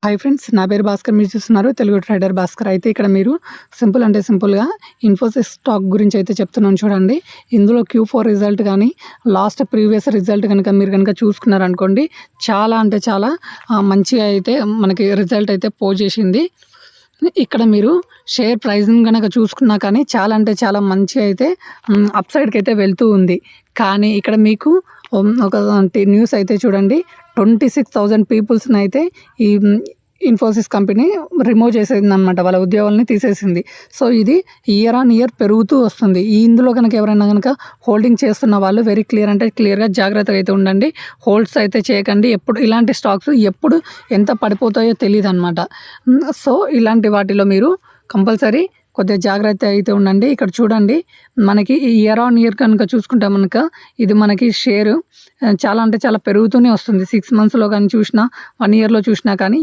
Hi friends, నా పేరు భాస్కర్. మీరు చూస్తున్నారు తెలుగు ట్రేడర్ భాస్కర్. అయితే ఇక్కడ మీరు సింపుల్గా ఇన్ఫోసిస్ స్టాక్ గురించి అయితే చెప్తున్నాను చూడండి. ఇందులో Q4 రిజల్ట్ కానీ లాస్ట్ ప్రీవియస్ రిజల్ట్ మీరు చూసుకున్నారనుకోండి, చాలా మంచిగా అయితే మనకి రిజల్ట్ అయితే పోస్ట్ చేసింది. ఇక్కడ మీరు షేర్ ప్రైస్ని కనుక చూసుకున్నా కానీ చాలా మంచిగా అయితే అప్ సైడ్కి అయితే వెళ్తూ ఉంది. కానీ ఇక్కడ మీకు ఒక న్యూస్ అయితే చూడండి, 26,000 పీపుల్స్ని అయితే ఈ ఇన్ఫోసిస్ కంపెనీ రిమూవ్ చేసేసింది అనమాట, వాళ్ళ ఉద్యోగాలని తీసేసింది. సో ఇది ఇయర్ ఆన్ ఇయర్ పెరుగుతూ వస్తుంది. ఇందులో కనుక ఎవరైనా కనుక హోల్డింగ్ చేస్తున్న వాళ్ళు వెరీ క్లియర్గా జాగ్రత్తగా అయితే ఉండండి. హోల్డ్స్ అయితే చేయకండి. ఎప్పుడు ఇలాంటి స్టాక్స్ ఎప్పుడు ఎంత పడిపోతాయో తెలియదు అనమాట. సో ఇలాంటి వాటిలో మీరు కంపల్సరీ కొద్దిగా జాగ్రత్త అయితే ఉండండి. ఇక్కడ చూడండి, మనకి ఇయర్ ఆన్ ఇయర్ కనుక చూసుకుంటే ఇది మనకి షేరు చాలా పెరుగుతూనే వస్తుంది. 6 మంత్స్లో కానీ చూసినా, 1 ఇయర్లో చూసినా కానీ